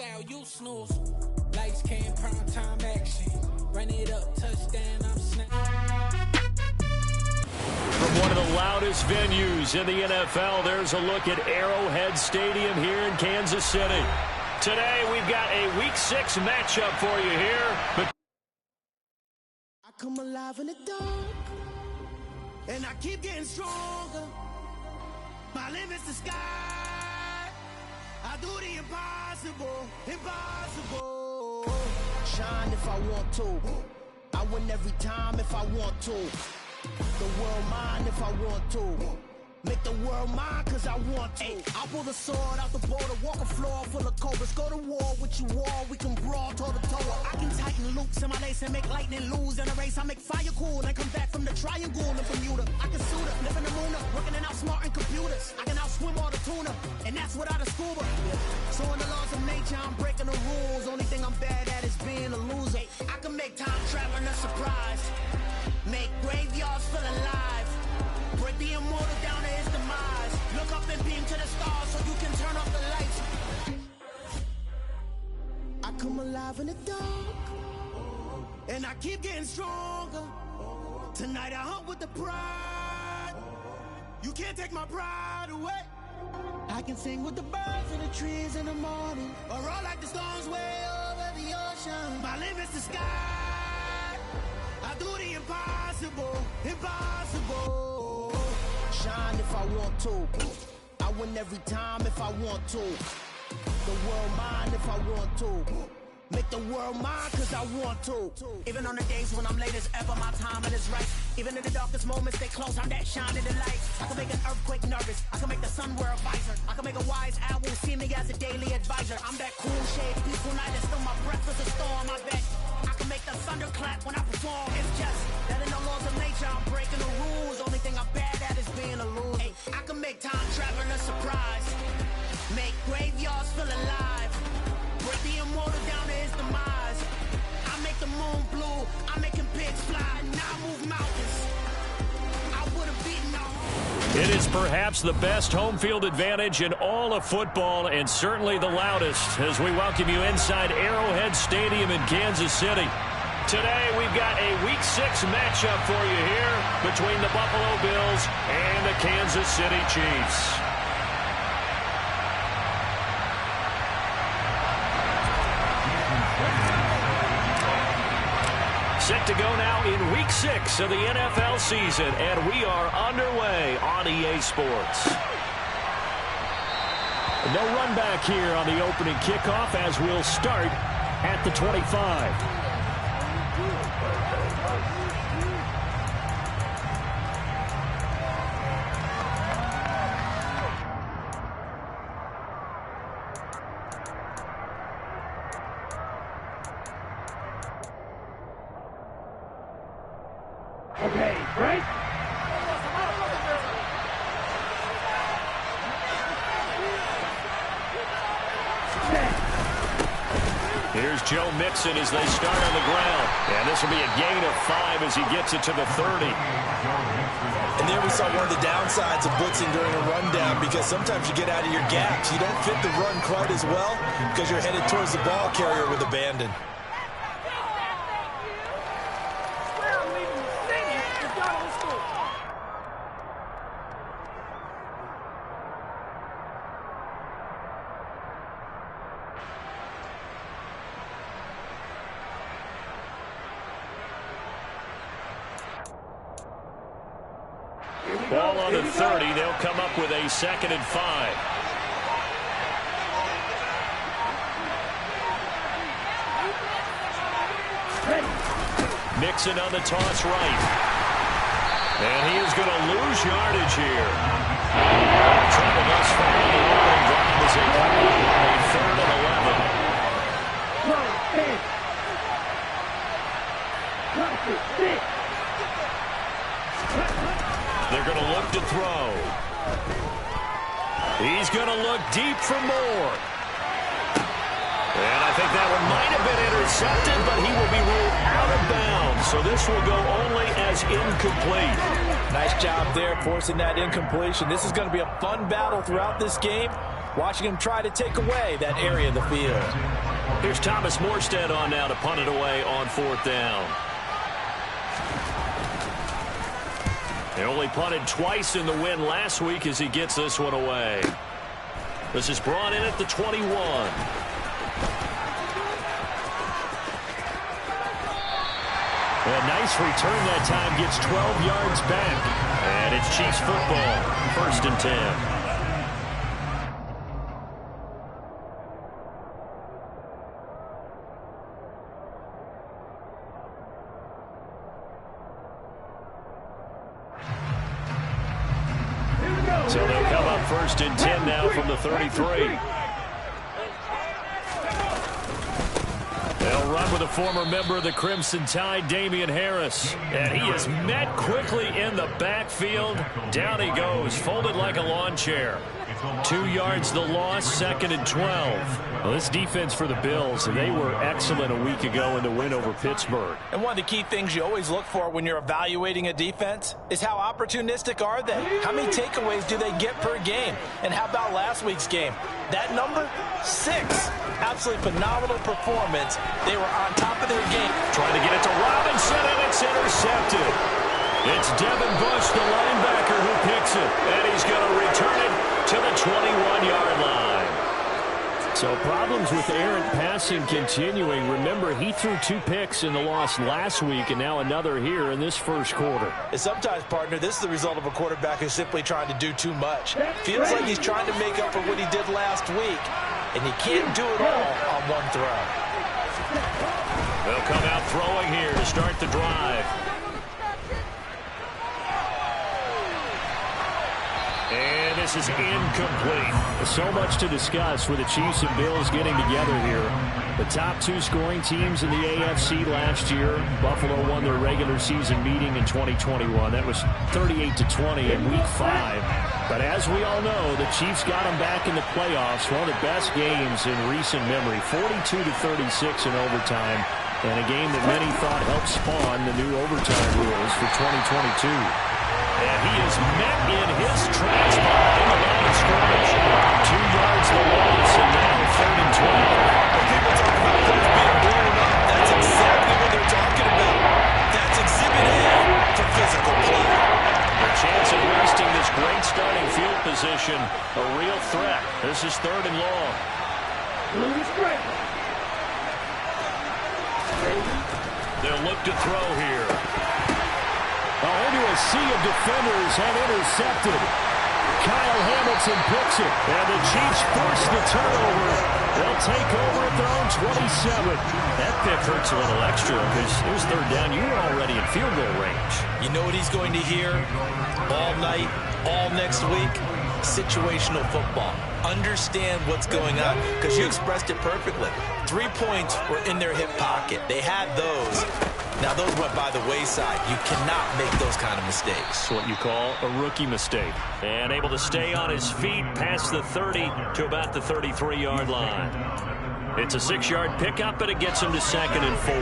style, you snooze. Lights came, prime time action. Run it up, touchdown, I'm snapping. From one of the loudest venues in the NFL, there's a look at Arrowhead Stadium here in Kansas City. Today, we've got a Week 6 matchup for you here. But I come alive in the dark, and I keep getting stronger. My limit's the sky. I do the impossible, impossible. Shine if I want to. I win every time if I want to. The world mine if I want to. Make the world mine cause I want to. I pull the sword out the border, walk a floor full of cobras. Go to war with you all, we can brawl toe to toe. I can tighten loops in my lace and make lightning lose in a race. I make fire cool and come back from the triangle in Bermuda. I can suit up, live in the moon up, working and outsmarting computers. I can outswim all the tuna, and that's without a scuba. So in the laws of nature, I'm breaking the rules. Only thing I'm bad at is being a loser. I can make time traveling a surprise. Make graveyards feel alive. Break the immortal down to his demise. Look up and beam to the stars so you can turn off the lights. I come alive in the dark, and I keep getting stronger. Tonight I hunt with the pride. You can't take my pride away. I can sing with the birds and the trees in the morning, or roll like the storms way over the ocean. My limit's the sky. I do the impossible, impossible. Shine if I want to. I win every time if I want to. The world mine if I want to. Make the world mine cause I want to. Even on the days when I'm late as ever, my timing is right. Even in the darkest moments, stay close, I'm that shining the light. I can make an earthquake nervous, I can make the sun wear a visor. I can make a wise owl see me as a daily advisor. I'm that cool shade, peaceful night, and still my breath is a storm. I bet I can make the thunder clap when I perform. It's just that in the laws of nature, I'm breaking the rules. Only thing I'm bad at is being a loser. I can make time traveling a surprise. Make graveyards feel alive. Break the immortal down to his demise. I make the moon blue. I'm making pigs fly. Now I move mountains. I would have beaten all. it is perhaps the best home field advantage in all of football, and certainly the loudest, as we welcome you inside Arrowhead Stadium in Kansas City. Today, we've got a Week 6 matchup for you here between the Buffalo Bills and the Kansas City Chiefs. Set to go now in Week 6 of the NFL season, and we are underway on EA Sports. No run back here on the opening kickoff as we'll start at the 25. Okay, break. Here's Joe Mixon as they start on the ground. And this will be a gain of 5 as he gets it to the 30. And there we saw one of the downsides of blitzing during a rundown, because sometimes you get out of your gaps. You don't fit the run quite as well because you're headed towards the ball carrier with abandon. Ball on the 30. They'll come up with a 2nd and 5. Mixon on the toss right. And he is going to lose yardage here. Trouble thus far on the opening drive as they come up with a 3rd and 11. They're going to look to throw. He's going to look deep for more. And I think that one might have been intercepted, but he will be ruled out of bounds. So this will go only as incomplete. Nice job there forcing that incompletion. This is going to be a fun battle throughout this game. watching him try to take away that area of the field. Here's Thomas Morstead on now to punt it away on 4th down. He only punted twice in the win last week as he gets this one away. This is brought in at the 21. A nice return that time, gets 12 yards back. And it's Chiefs football, 1st and 10. So they'll come up 1st and 10 now from the 33. They'll run with a former member of the Crimson Tide, Damian Harris. And he is met quickly in the backfield. Down he goes, folded like a lawn chair. 2 yards the loss, 2nd and 12. Well, this defense for the Bills, they were excellent a week ago in the win over Pittsburgh. And one of the key things you always look for when you're evaluating a defense is how opportunistic are they? How many takeaways do they get per game? And how about last week's game? That number, 6. Absolutely phenomenal performance. They were on top of their game. Trying to get it to Robinson, and it's intercepted. It's Devin Bush, the linebacker, who picks it. And he's going to return it to the 21-yard line. So problems with errant passing continuing. Remember, he threw 2 picks in the loss last week, and now another here in this first quarter. And sometimes, partner, this is the result of a quarterback who's simply trying to do too much. Feels like he's trying to make up for what he did last week, and he can't do it all on one throw. They'll come out throwing here to start the drive. And this is incomplete. So much to discuss with the Chiefs and Bills getting together here. The top 2 scoring teams in the AFC last year. Buffalo won their regular season meeting in 2021. That was 38-20 in Week 5. But as we all know, the Chiefs got them back in the playoffs. One of the best games in recent memory. 42-36 in overtime. And a game that many thought helped spawn the new overtime rules for 2022. And he is met in his tracks behind the line of scrimmage. 2 yards the loss, and now 3rd and 12. When people talk about things being blown up, that's exactly what they're talking about. That's exhibit A to physical play. A chance of wasting this great starting field position. A real threat. This is 3rd and long. They'll look to throw here. Into a sea of defenders and intercepted. Kyle Hamilton picks it, and the Chiefs force the turnover. They'll take over at their own 27. That pick hurts a little extra because it was 3rd down. You were already in field goal range. You know what he's going to hear all night, all next week? Situational football. Understand what's going on, because you expressed it perfectly. 3 points were in their hip pocket. They had those. Now, those went by the wayside. You cannot make those kind of mistakes. What you call a rookie mistake. And able to stay on his feet past the 30 to about the 33-yard line. It's a 6-yard pickup, and it gets him to 2nd and 4.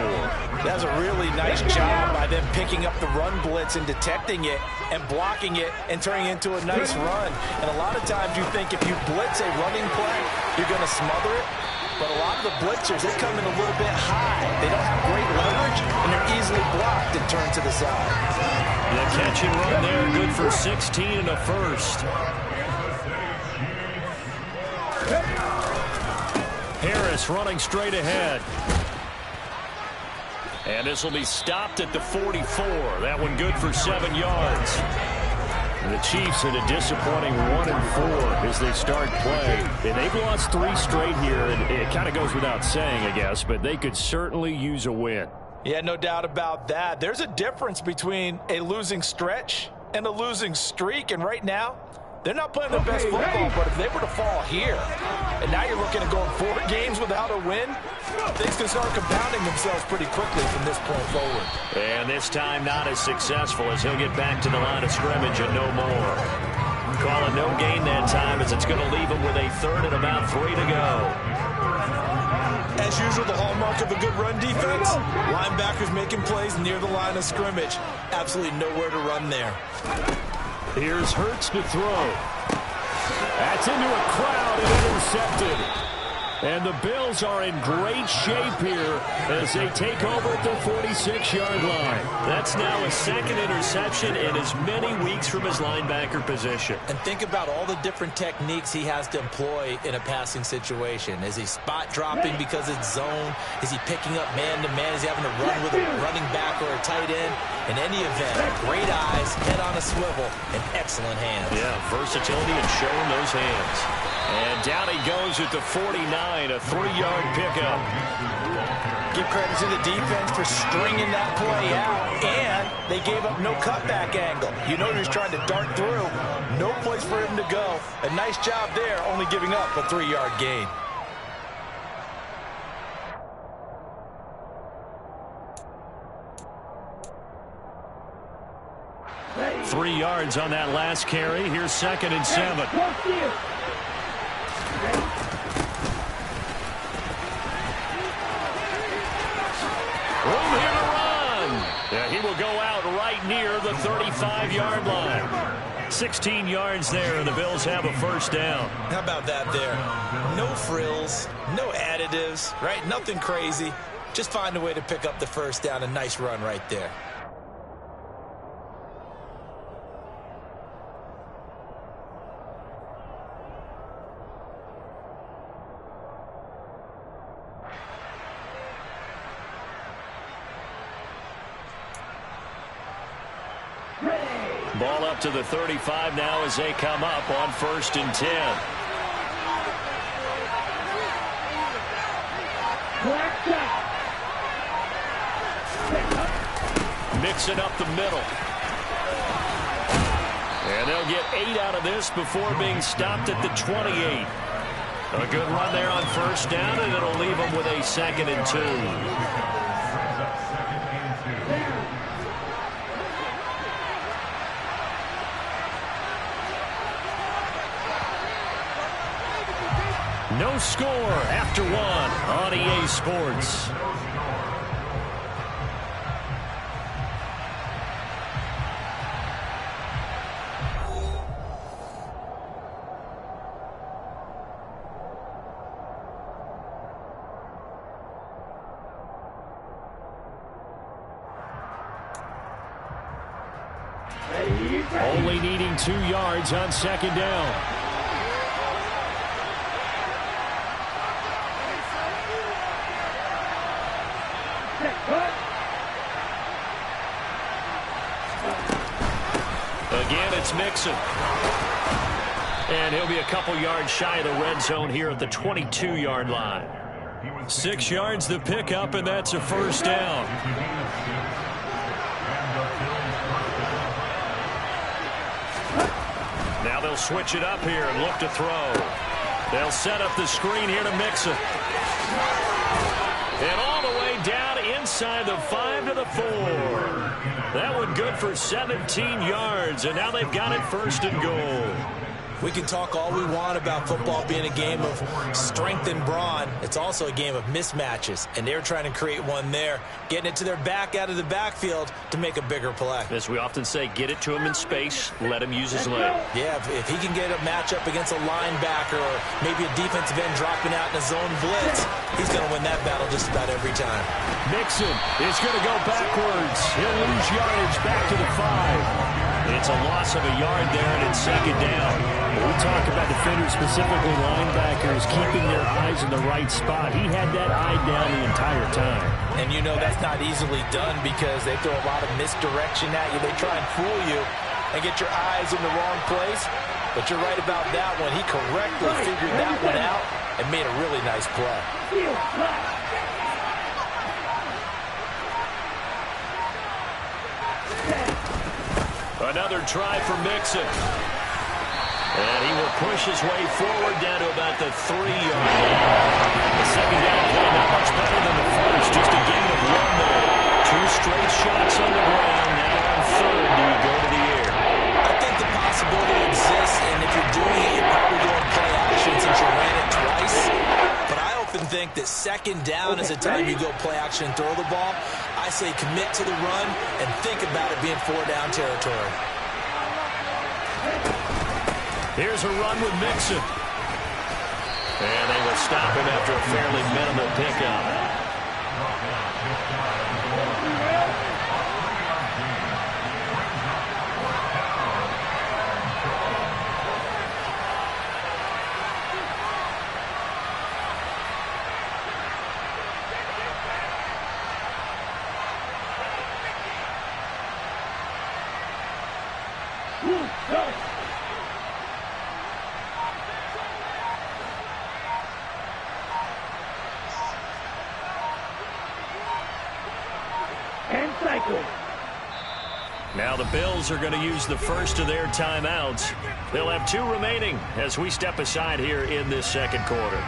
That's a really nice job by them picking up the run blitz and detecting it and blocking it and turning it into a nice run. And a lot of times you think if you blitz a running play, you're going to smother it. But a lot of the blitzers, they come in a little bit high. They don't have great leverage, and they're easily blocked and turned to the side. The catch and run there, good for 16 and a first. Harris running straight ahead. And this will be stopped at the 44. That one good for 7 yards. The Chiefs in a disappointing 1-4 as they start play. And they've lost 3 straight here, and it kind of goes without saying, I guess, but they could certainly use a win. Yeah, no doubt about that. There's a difference between a losing stretch and a losing streak, and right now, they're not playing their best football, but if they were to fall here, and now you're looking at going 4 games without a win, things can start compounding themselves pretty quickly from this point forward. And this time not as successful as he'll get back to the line of scrimmage and no more. Call it no gain that time as it's going to leave him with a 3rd and about 3 to go. As usual, the hallmark of a good run defense, linebackers making plays near the line of scrimmage. Absolutely nowhere to run there. Here's Hurts to throw. That's into a crowd and intercepted. And the Bills are in great shape here as they take over at the 46-yard line. That's now his second interception in as many weeks from his linebacker position. And think about all the different techniques he has to employ in a passing situation. Is he spot dropping because it's zone? Is he picking up man-to-man? Is he having to run with a running back or a tight end? In any event, great eyes, head on a swivel, and excellent hands. Yeah, versatility and showing those hands. And down he goes at the 49, a 3-yard pickup. Give credit to the defense for stringing that play out, and they gave up no cutback angle. You know he was trying to dart through. No place for him to go. A nice job there, only giving up a 3-yard gain. Hey. 3 yards on that last carry. Here's 2nd and 7. Room here to run. Yeah, he will go out right near the 35-yard line. 16 yards there, and the Bills have a first down. How about that there? No frills, no additives, right? Nothing crazy. Just find a way to pick up the first down. A nice run right there. Ball up to the 35 now as they come up on 1st and 10. Mix it up the middle. And they'll get 8 out of this before being stopped at the 28. A good run there on 1st down, and it'll leave them with a 2nd and 2. No score after 1 on EA Sports. Only needing 2 yards on 2nd down. Again, it's Mixon. And he'll be a couple yards shy of the red zone here at the 22-yard line. 6 yards the pickup, and that's a first down. Now they'll switch it up here and look to throw. They'll set up the screen here to Mixon. And all the way down inside the 5 to the 4. That one good for 17 yards, and now they've got it 1st and goal. We can talk all we want about football being a game of strength and brawn. It's also a game of mismatches, and they're trying to create one there, getting it to their back out of the backfield to make a bigger play. As we often say, get it to him in space, let him use his leg. Yeah, if he can get a matchup against a linebacker or maybe a defensive end dropping out in a zone blitz, he's going to win that battle just about every time. Mixon is going to go backwards. He'll lose yardage back to the 5. It's a loss of a yard there, and it's 2nd down. We talk about defenders, specifically linebackers, keeping their eyes in the right spot. He had that eye down the entire time. And you know that's not easily done because they throw a lot of misdirection at you. They try and fool you and get your eyes in the wrong place. But you're right about that one. He correctly figured that one out and made a really nice play. Another try for Mixon. And he will push his way forward down to about the 3-yard line. The 2nd down play not much better than the first. Just a gain of 1 there. 2 straight shots on the ground. Now on 3rd, do you go to the air? I think the possibility exists, and if you're doing it, you're probably going play action since you ran it twice. But I often think that 2nd down is the time you go play action and throw the ball. I say commit to the run and think about it being 4-down territory. Here's a run with Mixon. And they will stop him after a fairly minimal pickup. Now the Bills are going to use the first of their timeouts. They'll have 2 remaining as we step aside here in this second quarter.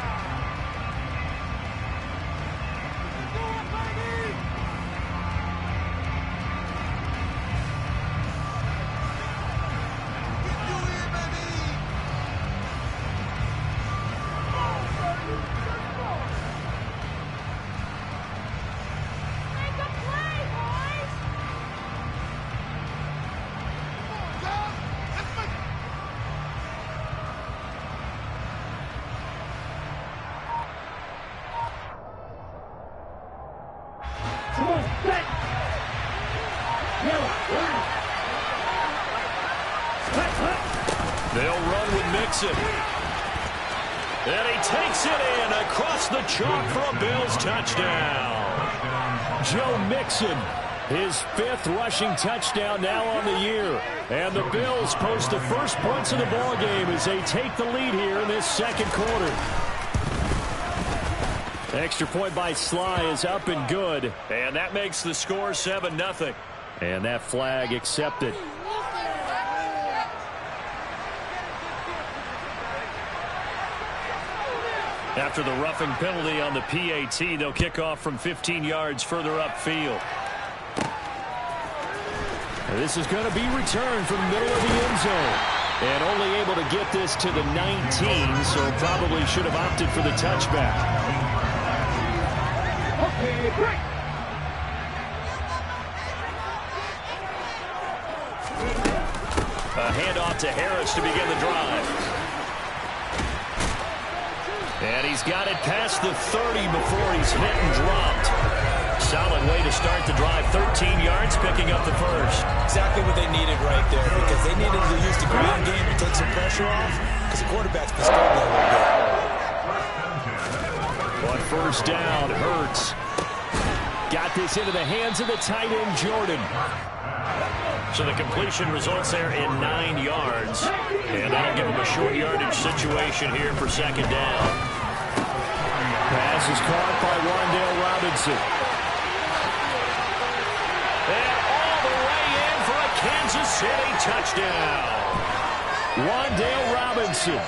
They'll run with Mixon. And he takes it in across the chalk for a Bills touchdown. Joe Mixon, his 5th rushing touchdown now on the year. And the Bills post the first points of the ballgame as they take the lead here in this second quarter. Extra point by Sly is up and good. And that makes the score 7-0. And that flag accepted. After the roughing penalty on the PAT, they'll kick off from 15 yards further upfield. This is going to be returned from the middle of the end zone. And only able to get this to the 19, so probably should have opted for the touchback. A handoff to Harris to begin the drive. And he's got it past the 30 before he's hit and dropped. Solid way to start the drive. 13 yards, picking up the first. Exactly what they needed right there, because they needed to use the ground game to take some pressure off, because the quarterback's been struggling a little bit. On first down, Hurts got this into the hands of the tight end, Jordan. So the completion results there in 9 yards. And that'll give him a short yardage situation here for second down. Pass is caught by Wan'Dale Robinson. And all the way in for a Kansas City touchdown. Wan'Dale Robinson,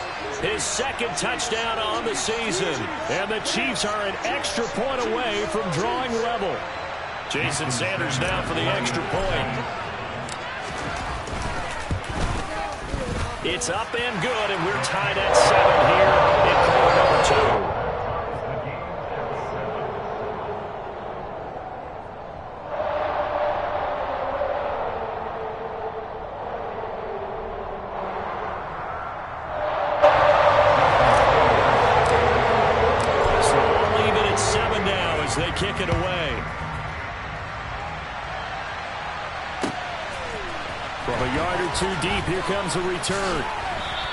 his 2nd touchdown on the season. And the Chiefs are an extra point away from drawing level. Jason Sanders now for the extra point. It's up and good, and we're tied at 7 here in quarter number 2. So we'll leave it at 7 now as they kick it away. From a yard or 2 deep, here comes a return.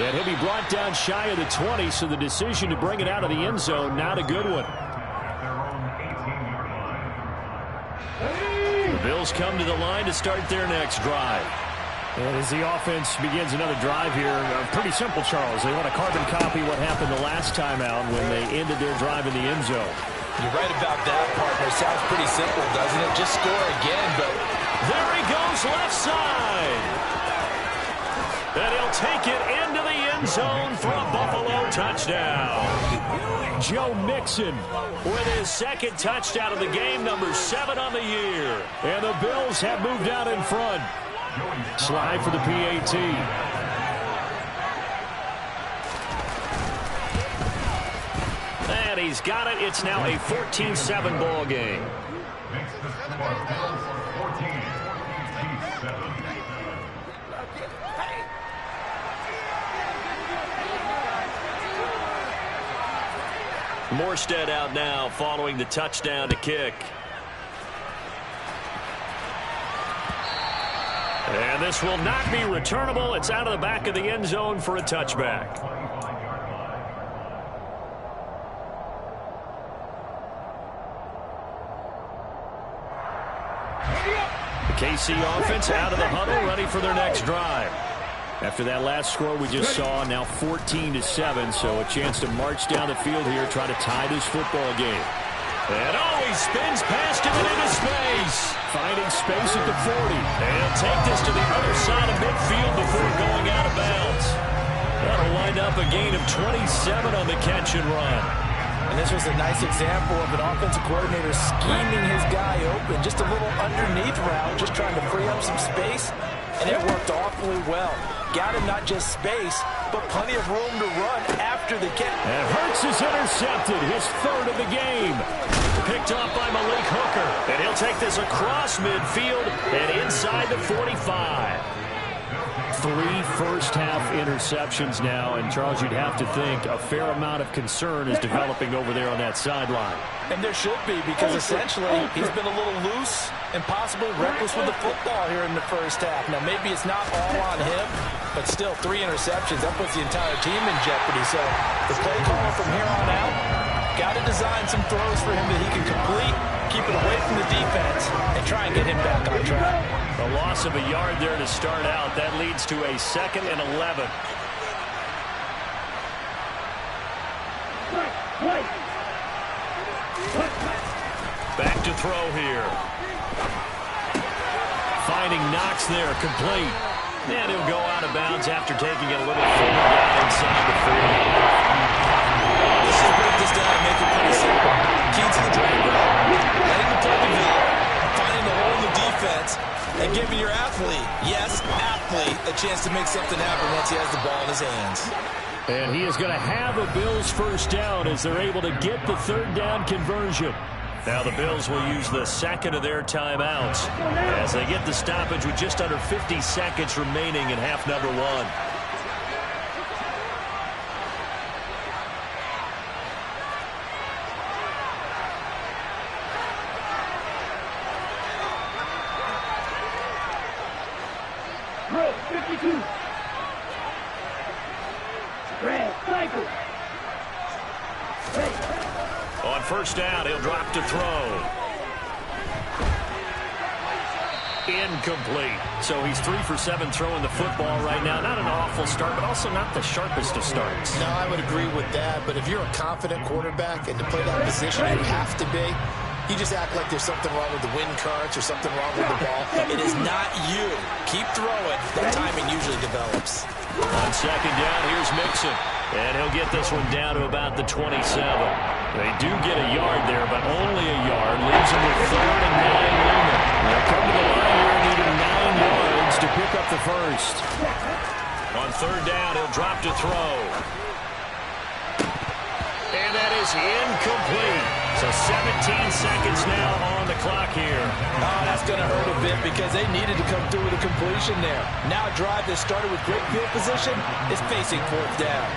And he'll be brought down shy of the 20, so the decision to bring it out of the end zone, not a good one. The Bills come to the line to start their next drive. And as the offense begins another drive here, pretty simple, Charles. They want to carbon copy what happened the last time out when they ended their drive in the end zone. You're right about that, partner. Sounds pretty simple, doesn't it? Just score again, but... There he goes, left side. And he'll take it into the end zone for a Buffalo touchdown. Joe Mixon with his 2nd touchdown of the game, number 7 on the year. And the Bills have moved out in front. Slide for the PAT. And he's got it. It's now a 14-7 ball game. Morstead out now following the touchdown to kick. And this will not be returnable. It's out of the back of the end zone for a touchback. The KC offense out of the huddle, ready for their next drive. After that last score we just saw, now 14-7, so a chance to march down the field here, try to tie this football game. And he spins past him and into space. Finding space at the 40. And he'll take this to the other side of midfield before going out of bounds. That'll wind up a gain of 27 on the catch and run. And this was a nice example of an offensive coordinator scheming his guy open. Just a little underneath route, just trying to free up some space. And it worked awfully well. Got him not just space, but plenty of room to run after the catch. And Hurts is intercepted, his third of the game. Picked off by Malik Hooker. And he'll take this across midfield and inside the 45. 3 first-half interceptions now, and Charles, you'd have to think a fair amount of concern is developing over there on that sideline. And there should be, because essentially he's been a little loose and possibly reckless with the football here in the first half. Now, maybe it's not all on him, but still 3 interceptions. That puts the entire team in jeopardy. So the play caller from here on out, got to design some throws for him that he can complete, keep it away from the defense, and try and get him back on track. A loss of a yard there to start out. That leads to a 2nd and 11. Back to throw here. Finding Knox there, complete. And he'll go out of bounds after taking it a little further down inside the 40. Let's just break this down and make it pretty simple. Key to the drag route, letting the play develop, finding the hole in the defense, and giving your athlete, yes, athlete, a chance to make something happen once he has the ball in his hands. And he is going to have a Bills first down as they're able to get the 3rd down conversion. Now the Bills will use the 2nd of their timeouts as they get the stoppage with just under 50 seconds remaining in half number 1. On first down, he'll drop to throw. Incomplete. So he's 3 for 7 throwing the football right now. Not an awful start, but also not the sharpest of starts. No, I would agree with that. But if you're a confident quarterback and to play that position, you have to be. You just act like there's something wrong with the wind currents or something wrong with the ball. It is not you. Keep throwing. The timing usually develops. On 2nd down, here's Mixon. And he'll get this one down to about the 27. They do get a yard there, but only a yard. Leaves them with 3rd and 9 looming. They'll come to the line here needing 9 yards to pick up the first. On 3rd down, he'll drop to throw. And that is incomplete. So 17 seconds now on the clock here. Oh, that's going to hurt a bit because they needed to come through with a completion there. Now a drive that started with great field position is facing 4th down.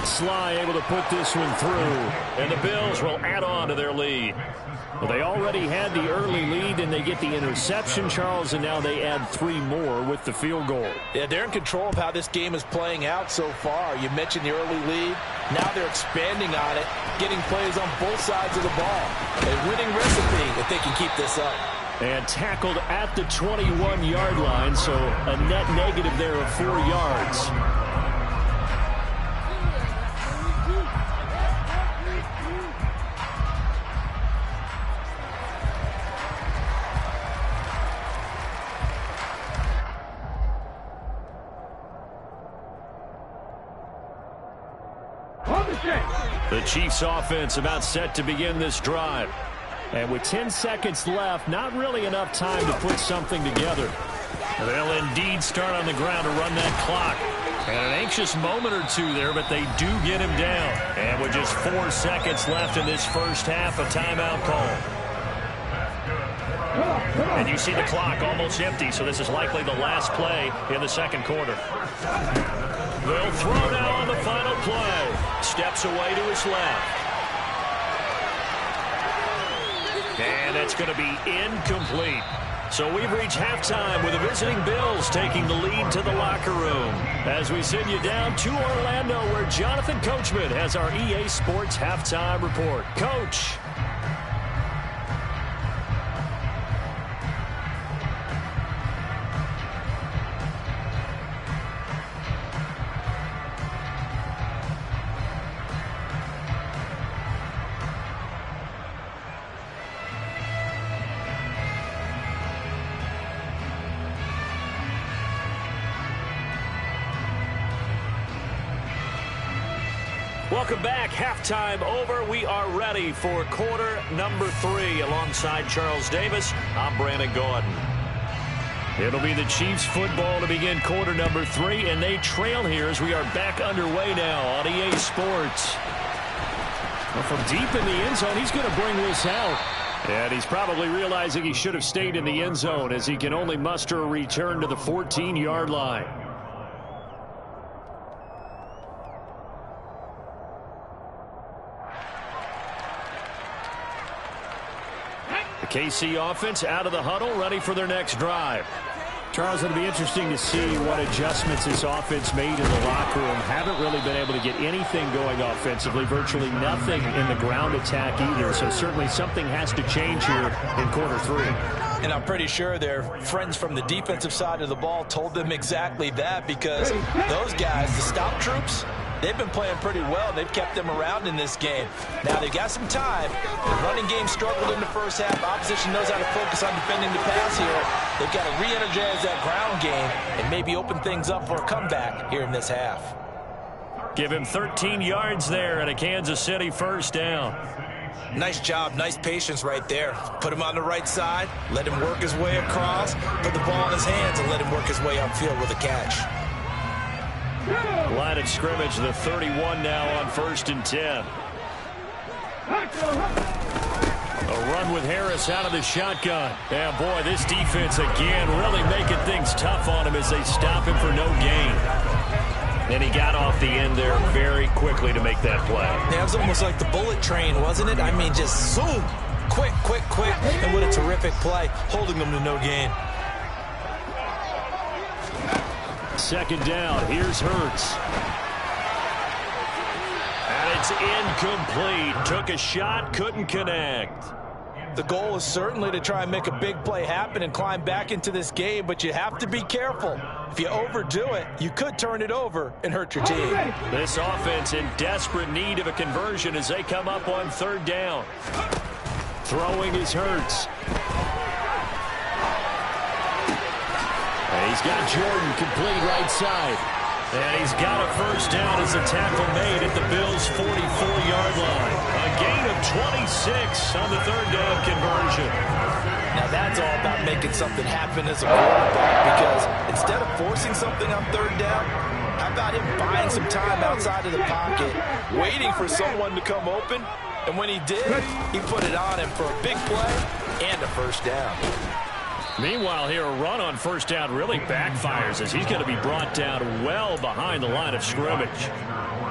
Sly able to put this one through, and the Bills will add on to their lead. Well, they already had the early lead, and they get the interception, Charles, and now they add 3 more with the field goal. Yeah, they're in control of how this game is playing out so far. You mentioned the early lead. Now they're expanding on it, getting plays on both sides of the ball. A winning recipe if they can keep this up. And tackled at the 21-yard line, so a net negative there of 4 yards. The Chiefs offense about set to begin this drive. And with 10 seconds left, not really enough time to put something together. They'll indeed start on the ground to run that clock. And an anxious moment or two there, but they do get him down. And with just 4 seconds left in this first half, a timeout call. And you see the clock almost empty, so this is likely the last play in the 2nd quarter. They'll throw now on the final play. steps away to his left. And that's going to be incomplete. So we've reached halftime with the visiting Bills taking the lead to the locker room. As we send you down to Orlando, where Jonathan Coachman has our EA Sports halftime report. Coach. Welcome back. Halftime over. We are ready for quarter number 3. Alongside Charles Davis, I'm Brandon Gordon. It'll be the Chiefs football to begin quarter number 3, and they trail here as we are back underway now on EA Sports. Well, from deep in the end zone, he's going to bring this out. And he's probably realizing he should have stayed in the end zone as he can only muster a return to the 14-yard line. The KC offense out of the huddle, ready for their next drive. Charles, it'll be interesting to see what adjustments this offense made in the locker room. Haven't really been able to get anything going offensively, virtually nothing in the ground attack either. So certainly something has to change here in quarter 3. And I'm pretty sure their friends from the defensive side of the ball told them exactly that, because those guys, the stop troops, they've been playing pretty well. They've kept them around in this game. Now they've got some time. The running game struggled in the first half. Opposition knows how to focus on defending the pass here. They've got to re-energize that ground game and maybe open things up for a comeback here in this half. Give him 13 yards there and a Kansas City first down. Nice job, nice patience right there. Put him on the right side, let him work his way across, put the ball in his hands, and let him work his way upfield with a catch. Line of scrimmage, the 31 now on 1st and 10. A run with Harris out of the shotgun. Yeah, boy, this defense again really making things tough on him as they stop him for no gain. And he got off the end there very quickly to make that play. Yeah, it was almost like the bullet train, wasn't it? I mean, just zoom. Quick, quick, quick. And what a terrific play, holding them to no gain. Second down. Here's Hurts. And it's incomplete. Took a shot, couldn't connect. The goal is certainly to try and make a big play happen and climb back into this game, but you have to be careful. If you overdo it, you could turn it over and hurt your team. This offense in desperate need of a conversion as they come up on 3rd down. Throwing is Hurts. And he's got Jordan complete right side. And he's got a first down as a tackle made at the Bills' 44-yard line. A gain of 26 on the 3rd down conversion. Now that's all about making something happen as a quarterback, because instead of forcing something on 3rd down, how about him buying some time outside of the pocket, waiting for someone to come open, and when he did, he put it on him for a big play and a first down. Meanwhile, here, a run on 1st down really backfires as he's going to be brought down well behind the line of scrimmage.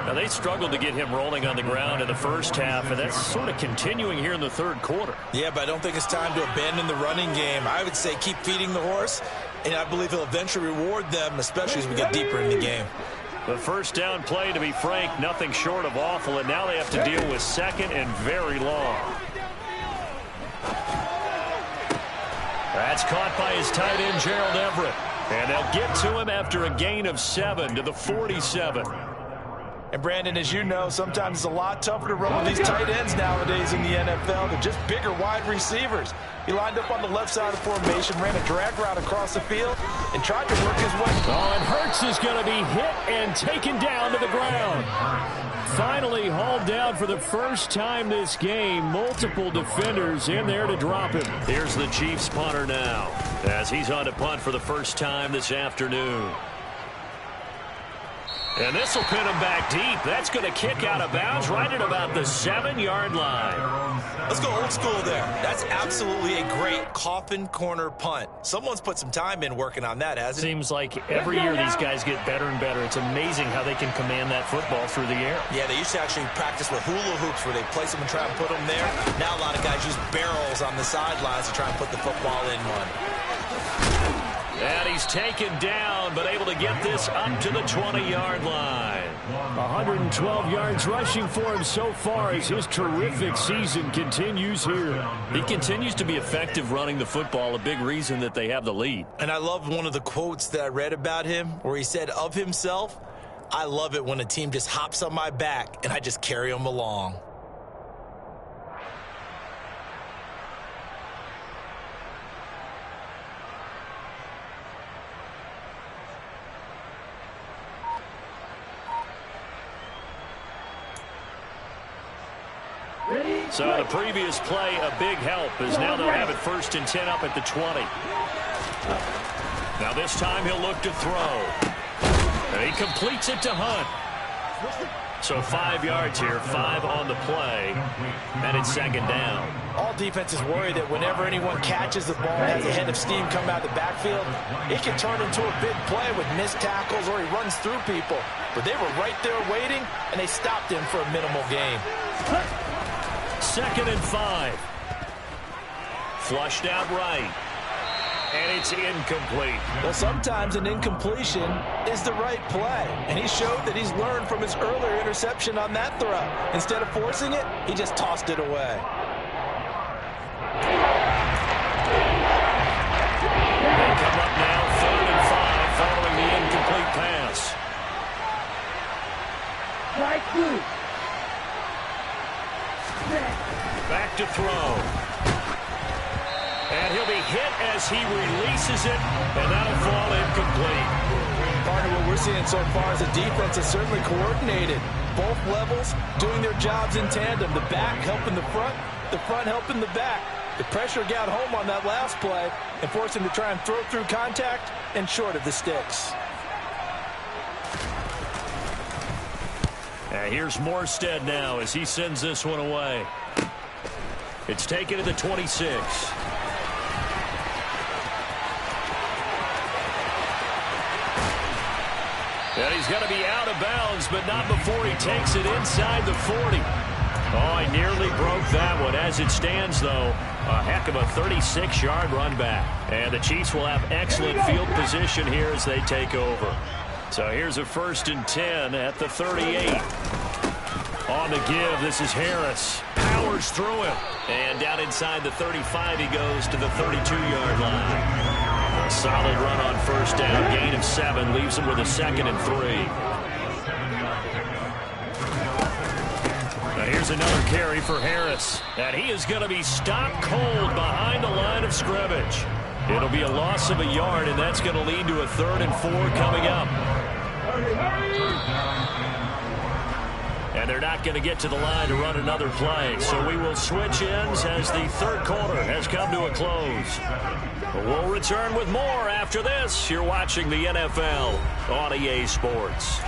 Now, they struggled to get him rolling on the ground in the first half, and that's sort of continuing here in the 3rd quarter. Yeah, but I don't think it's time to abandon the running game. I would say keep feeding the horse, and I believe he'll eventually reward them, especially as we get deeper in the game. The first down play, to be frank, nothing short of awful, and now they have to deal with 2nd and very long. That's caught by his tight end, Gerald Everett. And they'll get to him after a gain of 7 to the 47. And Brandon, as you know, sometimes it's a lot tougher to run with these tight ends nowadays in the NFL. They're just bigger wide receivers. He lined up on the left side of the formation, ran a drag route across the field, and tried to work his way. Oh, and Hurts is going to be hit and taken down to the ground. Finally hauled down for the first time this game. Multiple defenders in there to drop him. Here's the Chiefs punter now as he's on to punt for the first time this afternoon. And this will pin him back deep. That's going to kick out of bounds right at about the 7-yard line. Let's go old school there. That's absolutely a great coffin corner punt. Someone's put some time in working on that, hasn't it? Seems like every year these guys get better and better. It's amazing how they can command that football through the air. Yeah, they used to actually practice with hula hoops where they place them and try and put them there. Now a lot of guys use barrels on the sidelines to try and put the football in one. And he's taken down, but able to get this up to the 20-yard line. 112 yards rushing for him so far as his terrific season continues here. He continues to be effective running the football, a big reason that they have the lead. And I love one of the quotes that I read about him where he said of himself, "I love it when a team just hops on my back and I just carry them along." So the previous play, a big help, as now they'll have it 1st and 10 up at the 20. Now this time he'll look to throw. And he completes it to Hunt. So 5 yards here, 5 on the play, and it's 2nd down. All defenses worry that whenever anyone catches the ball, has a head of steam come out of the backfield, it can turn into a big play with missed tackles or he runs through people. But they were right there waiting, and they stopped him for a minimal gain. 2nd and 5. Flushed out right. And it's incomplete. Well, sometimes an incompletion is the right play. And he showed that he's learned from his earlier interception on that throw. Instead of forcing it, he just tossed it away. They come up now 3rd and 5 following the incomplete pass. Back to throw. And he'll be hit as he releases it, and that'll fall incomplete. Partner, what we're seeing so far is the defense is certainly coordinated. Both levels doing their jobs in tandem. The back helping the front helping the back. The pressure got home on that last play and forced him to try and throw through contact and short of the sticks. And here's Morstead now as he sends this one away. It's taken to the 26. And he's going to be out of bounds, but not before he takes it inside the 40. Oh, he nearly broke that one. As it stands, though, a heck of a 36-yard run back. And the Chiefs will have excellent field position here as they take over. So here's a 1st and 10 at the 38. On the give, this is Harris. Powers through him. And down inside the 35, he goes to the 32-yard line. A solid run on 1st down. Gain of 7 leaves him with a 2nd and 3. Now here's another carry for Harris. And he is going to be stopped cold behind the line of scrimmage. It'll be a loss of a yard, and that's going to lead to a 3rd and 4 coming up. And they're not going to get to the line to run another play. So we will switch ends as the 3rd quarter has come to a close. We'll return with more after this. You're watching the NFL on EA Sports.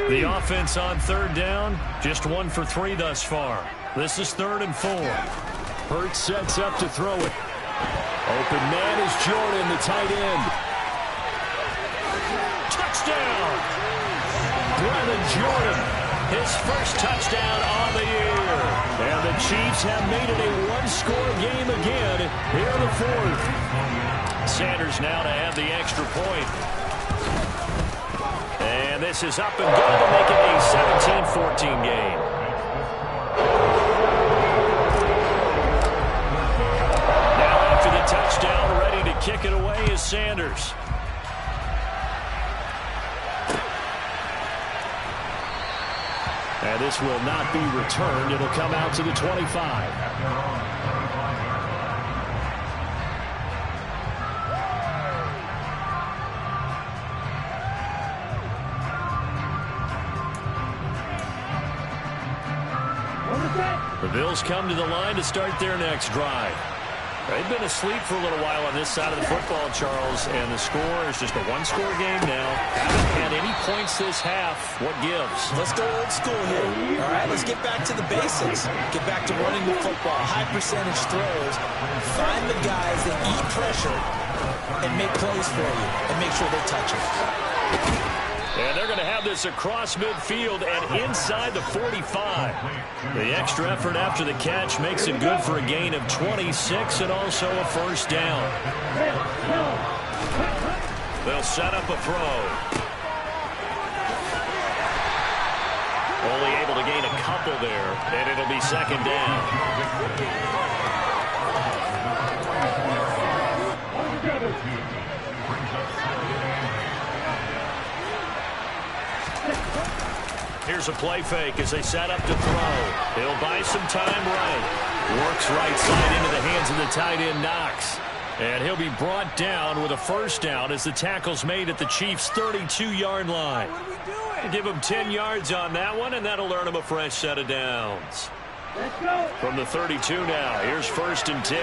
The offense on 3rd down, just 1 for 3 thus far. This is 3rd and 4. Hurts sets up to throw it. Open man is Jordan, the tight end. Touchdown! Brevin Jordan, his 1st touchdown on the year. And the Chiefs have made it a 1-score game again here in the 4th. Sanders now to have the extra point. And this is up and good to make it a 17-14 game. Touchdown, ready to kick it away is Sanders. And this will not be returned. It'll come out to the 25. The Bills come to the line to start their next drive. They've been asleep for a little while on this side of the football, Charles, and the score is just a one-score game now. Haven't had any points this half. What gives? Let's go old school here. All right, let's get back to the basics. Get back to running the football, high percentage throws. Find the guys that eat pressure and make plays for you and make sure they touch it. And they're going to have this across midfield and inside the 45. The extra effort after the catch makes it good for a gain of 26 and also a first down. They'll set up a throw. Only able to gain a couple there, and it'll be second down. Here's a play fake as they set up to throw. He'll buy some time right. Works right side into the hands of the tight end, Knox. And he'll be brought down with a first down as the tackle's made at the Chiefs' 32-yard line. Give him 10 yards on that one, and that'll earn him a fresh set of downs. From the 32 now, here's first and 10.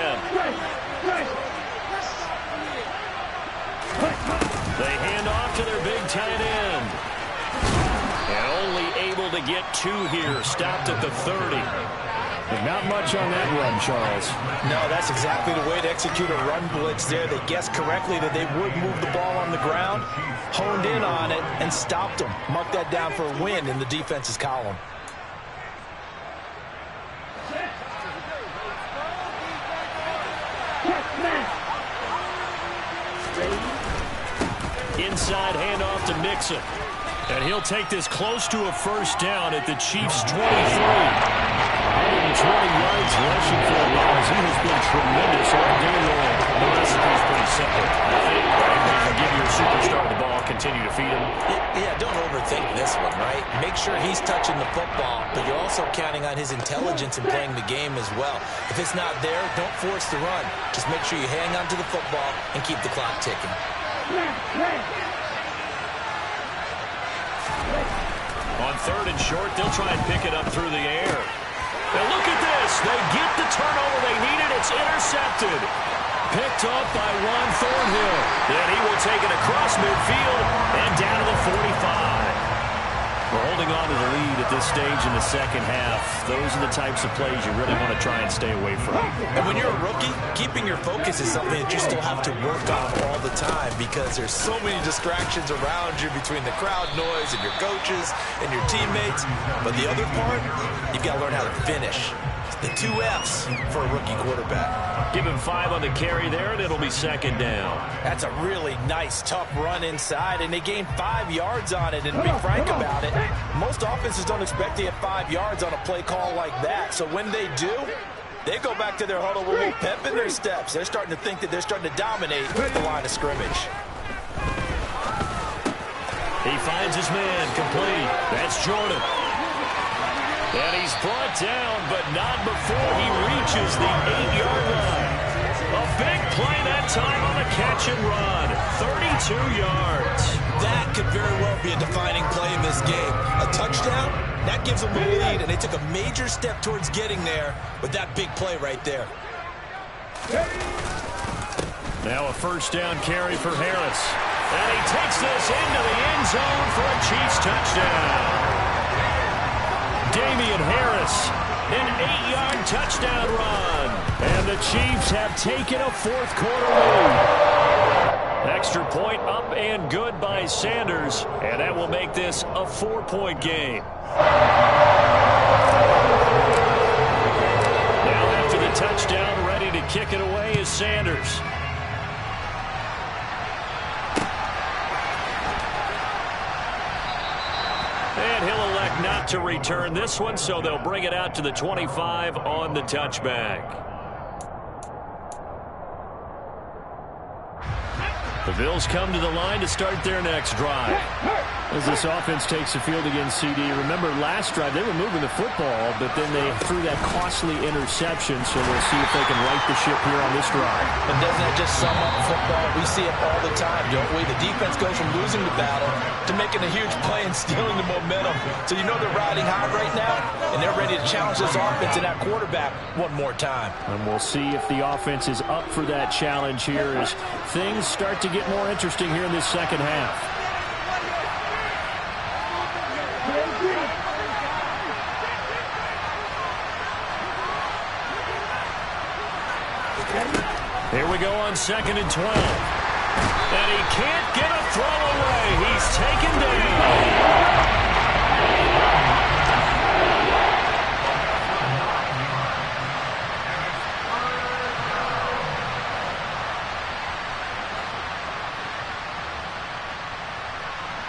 They hand off to their big tight end. And only able to get two here. Stopped at the 30. But not much on that run, Charles. No, that's exactly the way to execute a run blitz there. They guessed correctly that they would move the ball on the ground, honed in on it, and stopped them. Mark that down for a win in the defense's column. Inside handoff to Mixon. And he'll take this close to a first down at the Chiefs' 23. 120 yards rushing for Miles. He has been tremendous all day long. The recipe is pretty simple. I think, right? When you give your superstar the ball, continue to feed him. Yeah, don't overthink this one, right? Make sure he's touching the football, but you're also counting on his intelligence in playing the game as well. If it's not there, don't force the run. Just make sure you hang on to the football and keep the clock ticking. On third and short, they'll try and pick it up through the air. Now look at this. They get the turnover they needed. It's intercepted. Picked up by Ron Thornhill. Then he will take it across midfield and down to the 45. We're holding on to the lead at this stage in the second half. Those are the types of plays you really want to try and stay away from. And when you're a rookie, keeping your focus is something that you still have to work on all the time because there's so many distractions around you between the crowd noise and your coaches and your teammates. But the other part, you've got to learn how to finish. The 2 F's for a rookie quarterback. Give him 5 on the carry there, and it'll be second down. That's a really nice, tough run inside, and they gained 5 yards on it. And to be frank about it, most offenses don't expect to get 5 yards on a play call like that. So when they do, they go back to their huddle with a little pep in their steps. They're starting to think that they're starting to dominate the line of scrimmage. He finds his man complete. That's Jordan. And he's brought down, but not before he reaches the 8-yard line. A big play that time on the catch and run. 32 yards. That could very well be a defining play in this game. A touchdown, that gives them the lead, and they took a major step towards getting there with that big play right there. Now a first down carry for Harris. And he takes this into the end zone for a Chiefs touchdown. Damian Harris, an 8-yard touchdown run. And the Chiefs have taken a fourth-quarter lead. Extra point up and good by Sanders. And that will make this a 4-point game. Now after the touchdown, ready to kick it away is Sanders. And he'll elect not to return this one, so they'll bring it out to the 25 on the touchback. The Bills come to the line to start their next drive. As this offense takes the field against CD, remember last drive they were moving the football, but then they threw that costly interception, so we'll see if they can right the ship here on this drive. And doesn't that just sum up football? We see it all the time, don't we? The defense goes from losing the battle to making a huge play and stealing the momentum. So you know they're riding high right now, and they're ready to challenge this offense and that quarterback one more time. And we'll see if the offense is up for that challenge here as things start to get more interesting here in this second half. Here we go on 2nd and 12. And he can't get a throw away. He's taken down.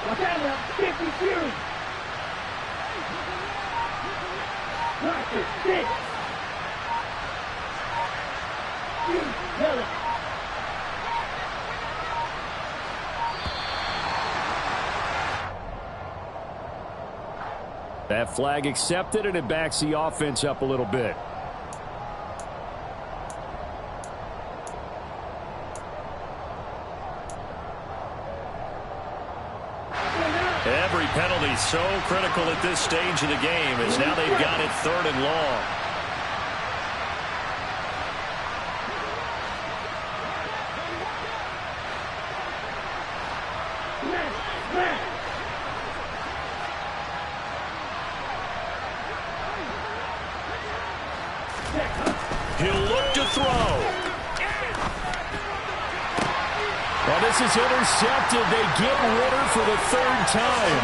Watch out now, 52. Watch it, 6. That flag accepted, and it backs the offense up a little bit. Every penalty so critical at this stage of the game as now they've got it 3rd and long. He'll look to throw. Well, this is intercepted. They get Ritter for the 3rd time.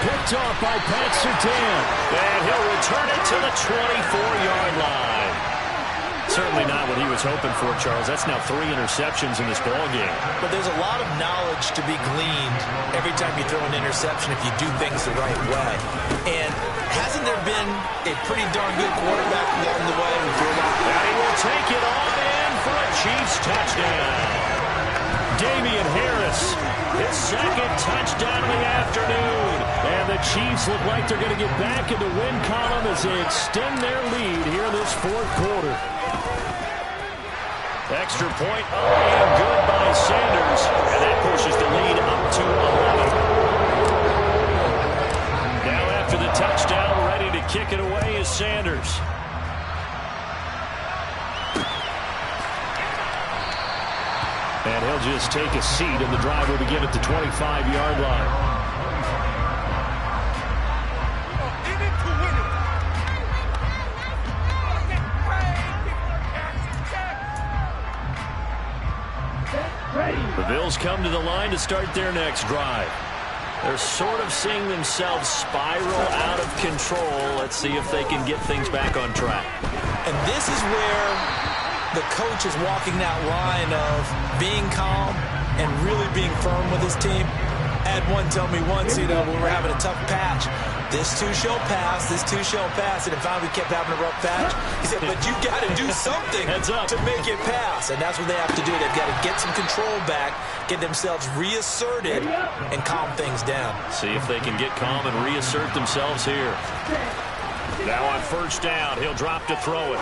Picked off by Pat Surtain. And he'll return it to the 24-yard line. Certainly not what he was hoping for, Charles. That's now 3 interceptions in this ballgame. But there's a lot of knowledge to be gleaned every time you throw an interception if you do things the right way. And hasn't there been a pretty darn good quarterback along the way? And he will take it on in for a Chiefs touchdown. Damian Harris, his 2nd touchdown of the afternoon. And the Chiefs look like they're going to get back in the win column as they extend their lead here in this 4th quarter. Extra point, and good by Sanders. And that pushes the lead up to 11. Now after the touchdown, ready to kick it away is Sanders. And he'll just take a seat, and the drive will begin at the 25-yard line. The Bills come to the line to start their next drive. They're sort of seeing themselves spiral out of control. Let's see if they can get things back on track. And this is where the coach is walking that line of being calm and really being firm with his team. I had one tell me once, when we were having a tough patch, this too shall pass, this too shall pass. And then finally we kept having a rough patch. He said, but you got to do something to make it pass. And that's what they have to do. They've got to get some control back, get themselves reasserted, and calm things down. See if they can get calm and reassert themselves here. Now on 1st down, he'll drop to throw it.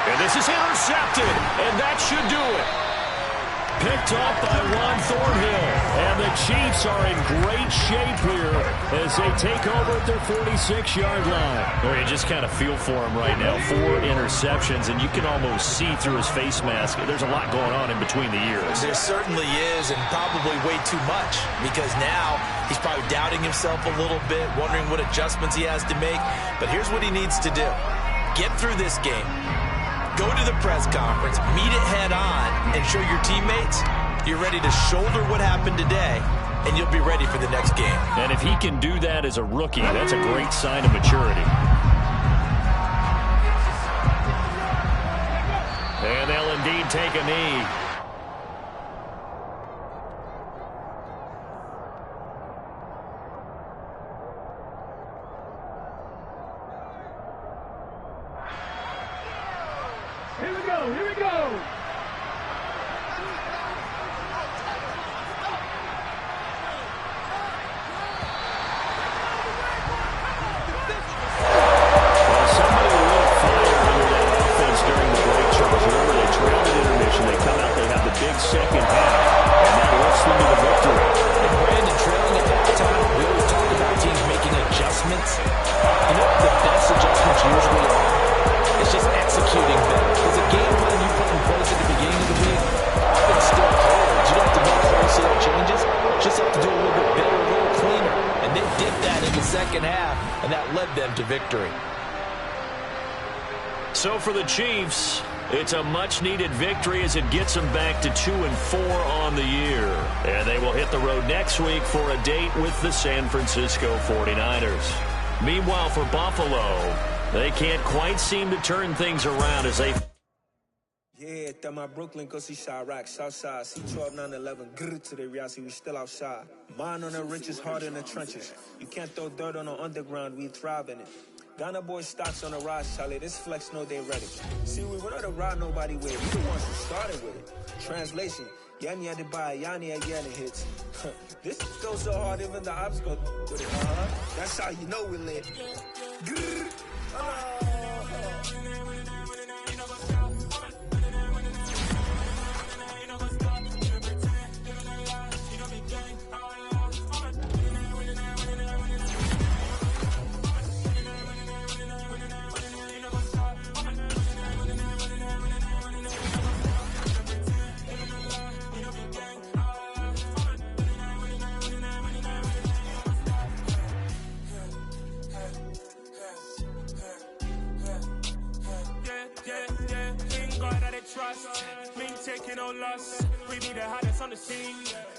And this is intercepted, and that should do it. Picked up by Juan Thornhill. And the Chiefs are in great shape here as they take over at their 46-yard line. Well, you just kind of feel for him right now. 4 interceptions, and you can almost see through his face mask. There's a lot going on in between the ears. There certainly is, and probably way too much, because now he's probably doubting himself a little bit, wondering what adjustments he has to make. But here's what he needs to do. Get through this game. Go to the press conference, meet it head on, and show your teammates you're ready to shoulder what happened today, and you'll be ready for the next game. And if he can do that as a rookie, that's a great sign of maturity. And they'll indeed take a knee. Here we go, here we go. led them to victory. So for the Chiefs, it's a much-needed victory as it gets them back to 2-4 on the year. And they will hit the road next week for a date with the San Francisco 49ers. Meanwhile, for Buffalo, they can't quite seem to turn things around as they... Yeah, that my Brooklyn, go see Chirac, Southside, C12, 911, grrr to the reality, we still outside. Mine on the riches, hard in the trenches. You can't throw dirt on the underground, we thrive in it. Ghana boys stocks on the rise, Charlie, this flex know they ready. See, we were not to ride nobody with it, we the ones who started with it. Translation, Yanni had to buy, Yanni again it hits. This goes so hard, even the ops go with it, That's how you know we lit. Grrr. Trust, me taking no loss. We be the hottest on the scene.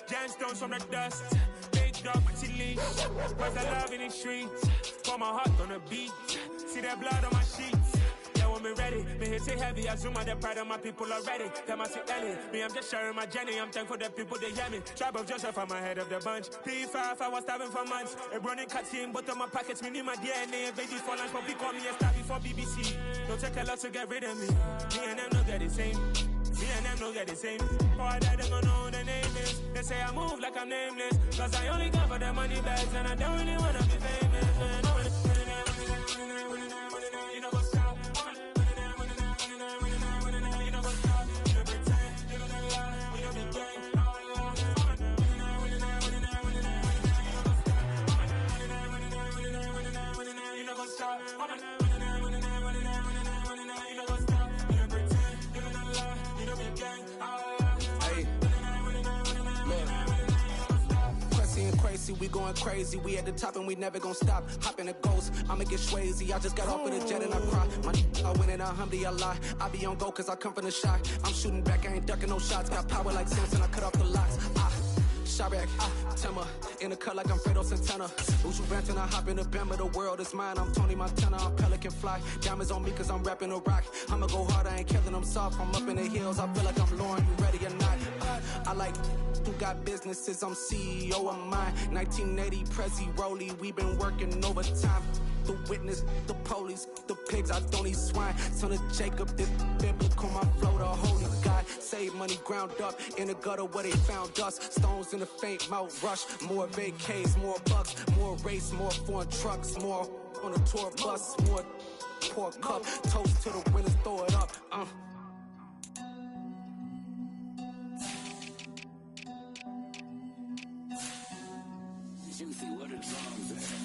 Gemstones from the dust. Big dog, pretty leash. Where's the love in the streets? Pour my heart on the beat. See that blood on my sheets. Yeah, when me ready, me hit it heavy. I zoom out the pride of my people already. Tell my Ellie, me I'm just sharing my journey. I'm thankful that people they hear me. Tribe of Joseph, I'm ahead of the bunch. P5, I was starving for months. A running cut in both of my pockets. Me need my DNA and babies for lunch. But people call me a star before BBC. Don't take a lot to get rid of me. Me and them know they're the same. Me and them know they're the same. All that them don't know the name is. They say I move like I'm nameless. Cause I only got for the money bags and I don't really wanna be famous. You know what's up? We going crazy, we at the top and we never gonna stop. Hop in a ghost, I'ma get swayzy. I just got off with a jet and I cry. I win in a Humvee, I lie. I be on go cause I come from the shot. I'm shooting back, I ain't ducking no shots. Got power like Samson, I cut off the locks. Chirac, Timmer, in the cut like I'm Fredo Santana. Usu Banton, I hop in the Bama, the world is mine. I'm Tony Montana, I'm Pelican Fly. Diamonds on me cause I'm rapping a rock. I'ma go hard, I ain't killing them soft. I'm up in the hills, I feel like I'm Lauren, you ready or not? I like who got businesses, I'm CEO of mine. 1980 Prezi Rolly, we been working overtime. The witness, the police, the pigs, I don't eat swine. Son of Jacob, this biblical, my flow, the holy God. Save money ground up in the gutter where they found us. Stones in the faint mouth rush. More vacays, more bucks, more race, more foreign trucks, more on a tour bus, more pour cup. Toast to the winners, throw it up. Juicy, what a drums there.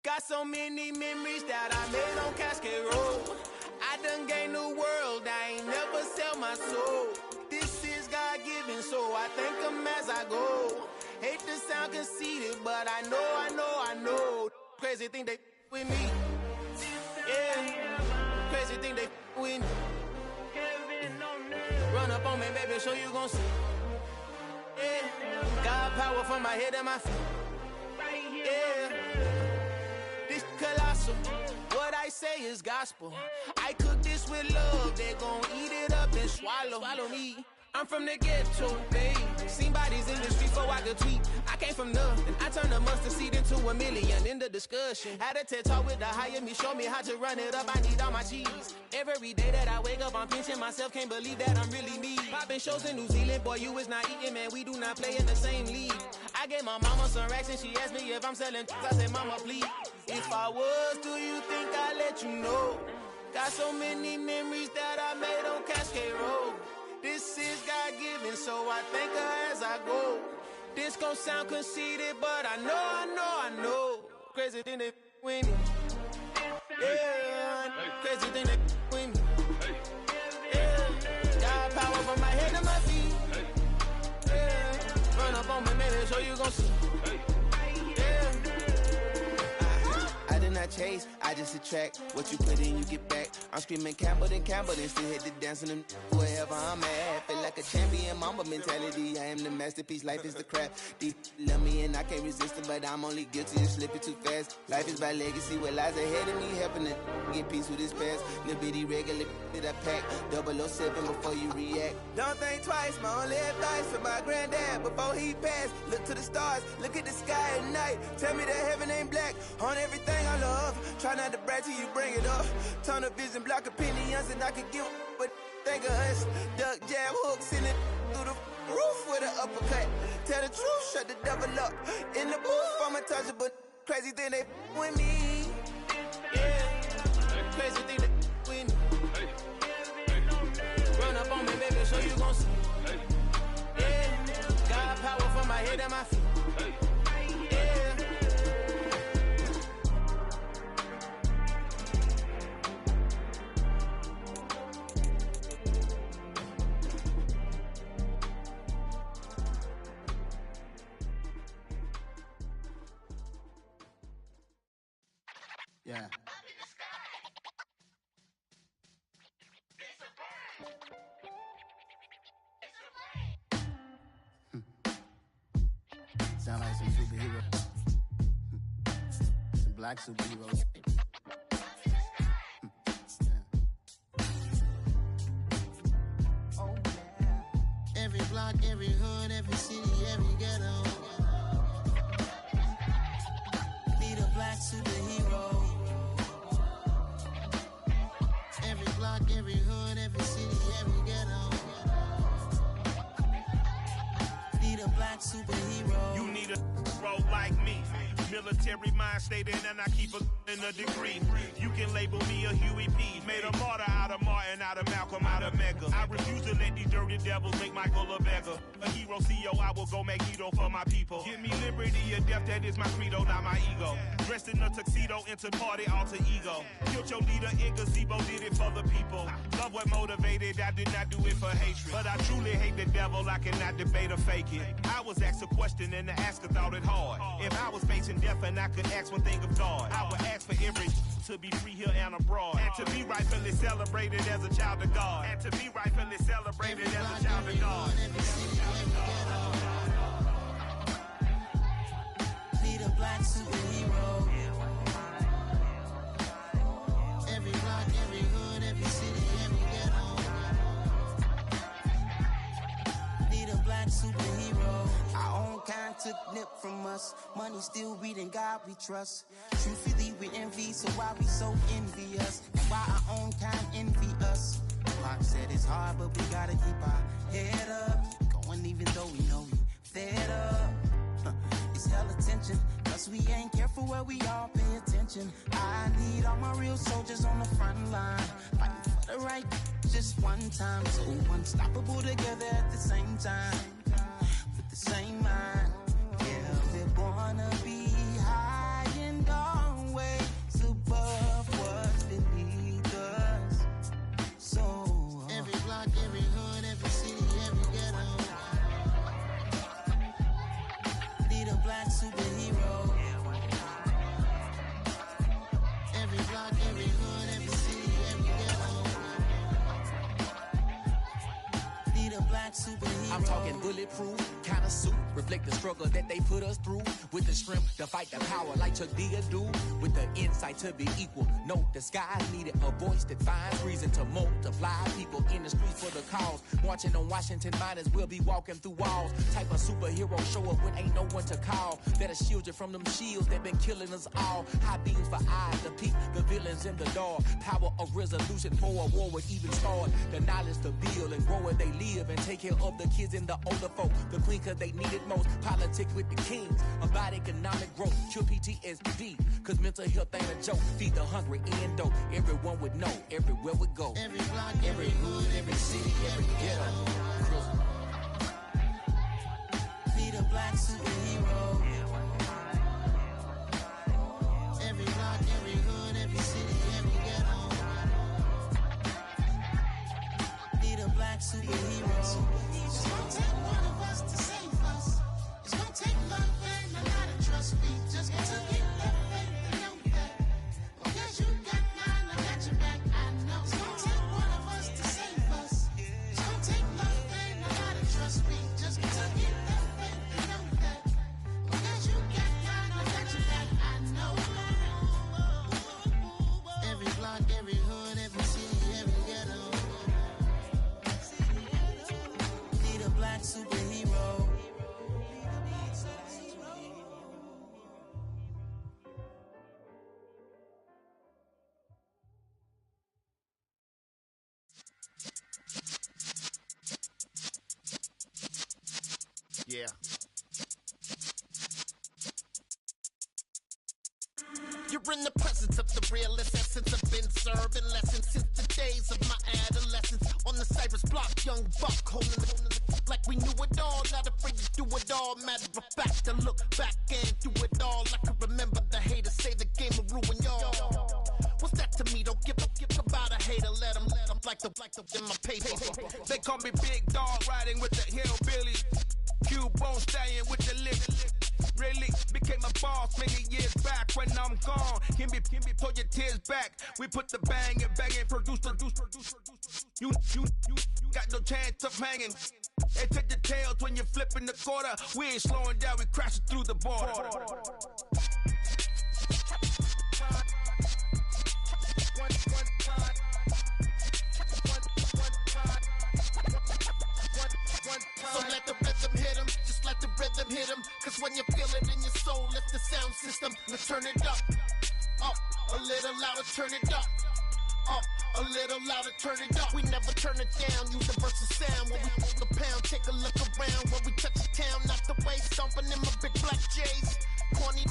Got so many memories that I made on Cascade Road. I done gained the world, I ain't never sell my soul. This is God-given, so I thank him as I go. Hate to sound conceited, but I know. Crazy thing they with me. Yeah, crazy thing they with me. Run up on me, baby, show you gon' see. Yeah, God power from my head and my feet. Yeah. This colossal, what I say is gospel. I cook this with love, they gon' eat it up and swallow me. I'm from the ghetto, babe. Seen bodies in the street so I could tweet. I came from nothing, I turned a mustard seed into a million. In the discussion, had a TED talk with the higher me, show me how to run it up, I need all my cheese. Every day that I wake up, I'm pinching myself, can't believe that I'm really me. Popping shows in New Zealand, boy, you is not eating, man, we do not play in the same league. I gave my mama some racks and she asked me if I'm selling, I said, mama, please. If I was, do you think I'd let you know? Got so many memories that I made on Cascade Road. This is God-given, so I thank her as I go. This gon' sound conceited, but I know. Crazy thing they with me. Yeah, crazy thing they with me. Yeah, got power from my head to my feet. baby, so you gon' see. I did not chase, I just attract. What you put in, you get back. I'm screaming Campbell, then still hit the dance and wherever I'm at. Feel like a champion, mamba mentality. I am the masterpiece, life is the craft. Deep love me and I can't resist it, but I'm only guilty of slipping too fast. Life is by legacy, what lies ahead of me, helping to get peace with this past. Little bitty regular that I pack, 007 before you react. Don't think twice, my only advice for my granddad before he passed. Look to the stars, look at the sky at night. Tell me that heaven ain't black on everything I love. Try not to brag till you bring it up. Tunnel vision, block opinions, and I can give but think of us. Duck, jab, hooks in it through the roof with an uppercut. Tell the truth, shut the devil up. In the booth, I'm untouchable. Crazy thing they with me. Yeah, crazy thing they with me. Run up on me, baby, so you gon' see. Yeah, got power from my head and my feet. Yeah. Yeah. Sound like some superheroes. Some black superheroes. Oh, yeah. Every block, every hood, every city, every ghetto. Need a black superhero. Every block, every hood, every city, every ghetto. Need a black superhero. You need a bro like me. Military mind stated, and I keep in a degree. You can label me a Huey P. Made a martyr out of Martin, out of Malcolm, out of Mega. I refuse to let these dirty devils make Michael a beggar. A hero CEO, I will go Magneto for my people. Give me liberty or death, that is my credo, not my ego. Dressed in a tuxedo, into party, alter ego. Killed your leader in gazebo, did it for the people. Love what motivated, I did not do it for hatred. But I truly hate the devil, I cannot debate or fake it. I was asked a question and the asker thought it hard. If I was facing death and I could ask one thing of God, I would ask for every to be free here and abroad, and to be rightfully celebrated as a child of God, and to be rightfully celebrated as a child of God. Need a black superhero. Every block, every hood, every city, every ghetto. Need a black superhero. Our own kind took nip from us. Money still reading God we trust. Truthfully we envy, so why we so envious? And why our own kind envy us? Pac said it's hard, but we gotta keep our head up. Going even though we know we fed up. It's hella tension, cause we ain't careful where we all pay attention. I need all my real soldiers on the front line, fighting for the right just one time. So unstoppable together at the same time, with the same mind. Yeah, we're born to be high and always above what's beneath us. So every block, every hood, every city, every ghetto. Need a black superhero. Every block, every hood, every city, every ghetto. Need a black superhero. I'm talking bulletproof kind of suit, reflect the struggle that they put us through. With the strength to fight the power like Chuck D do. With the insight to be equal. Note the skies needed a voice that finds reason to multiply. People in the streets for the cause. Marching on Washington, might as well be walking through walls. Type of superhero show up when ain't no one to call. That'll shield you from them shields that been killing us all. High beams for eyes to peek the villains in the dark. Power of resolution for a war would even start. The knowledge to build and grow where they live and take care of the kids and the older folk. The queen cause they need it most. Politics with the kings. About economic growth. Cure PTSD. Cause mental health ain't a joke. Feed the hungry and dope. Everyone would know. Everywhere we go. Every block, every hood, every city, every ghetto. Need a black superhero. Every block, every hood, every city, every ghetto. Need a black superhero. It's gonna take one of us to save us. It's gonna take Yeah. You're in the presence of the realest essence. I've been serving lessons since the days of my adolescence. On the Cypress block, young buck, holding the like we knew it all. Not afraid to do it all. Matter of fact, to look back and do it all. I can remember the haters say the game will ruin y'all. What's that to me? Don't give about a hater. Let them like the in my paper. They call me Big Dog, riding with the hillbillies. Q-Bone stallion with the lip. Really became a boss many years back. When I'm gone, can be pull your tears back. We put the bang and produce. You got no chance of hanging. And take the tails when you're flipping the quarter. We ain't slowing down, we crashing through the border. So let the rhythm hit him, just let the rhythm hit him. Cause when you feel it in your soul, lift the sound system. Let's turn it up, a little louder, turn it up, a little louder, turn it up. We never turn it down, universal sound. When we pull the pound, take a look around. When we touch the town, not the way, stomping in my big black J's. Corny,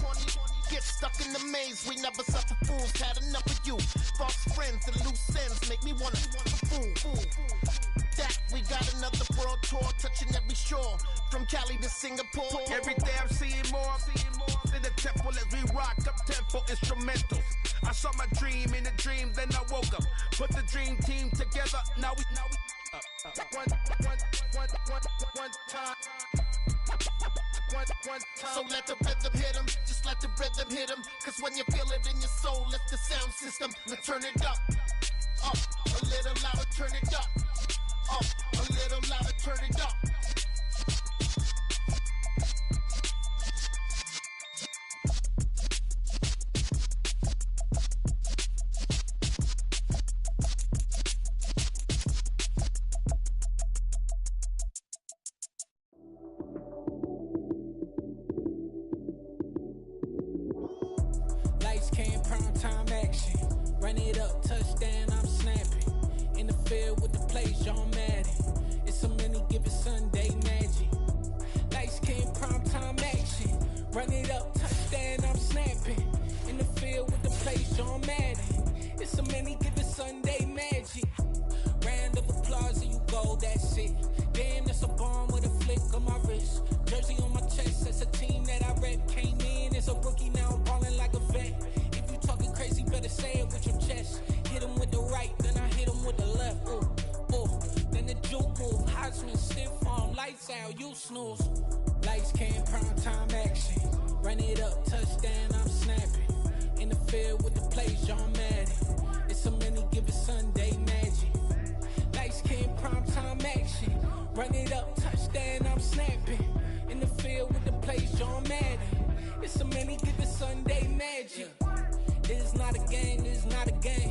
get stuck in the maze. We never suffer fools, had enough of you. False friends and loose ends make me wanna fool. That we got another world tour, touching every shore, from Cali to Singapore. Every day I'm seeing more in the temple as we rock up tempo instrumentals. I saw my dream in a dream, then I woke up. Put the dream team together. Now we one time. So let the rhythm hit him, just let the rhythm hit him. Cause when you feel it in your soul, lift the sound system. Now turn it up, a little louder, turn it up, a little louder, turn it up. Lights, cam, prime time action. Run it up, touchdown, I'm snapping. In the field with the plays, John Madden. It's so many, give it Sunday magic. Lights, cam, prime time action. Run it up, touchdown, I'm snapping. In the field with the plays, John Madden. It's so many, give it Sunday magic. Round of applause and you go, that's it. Damn, that's a bomb with a flick on my wrist. Jersey on my chest, that's a team that I rep. Came in as a rookie, now I'm ballin' like a vet. If you talking crazy, better say it with your chest. Hit him with the right, then I hit him with the left. Ooh, then the juke move. Heisman, stiff arm, lights out, you snooze. Lights, cam, prime time action. Run it up, touchdown, I'm snapping. In the field with the plays, John Madden. It's so many, give it Sunday magic. Lights, cam, prime time action. Run it up, touchdown, I'm snapping. In the field with the plays, John Madden. It's so many, give it Sunday magic. It is not a game, it is not a game.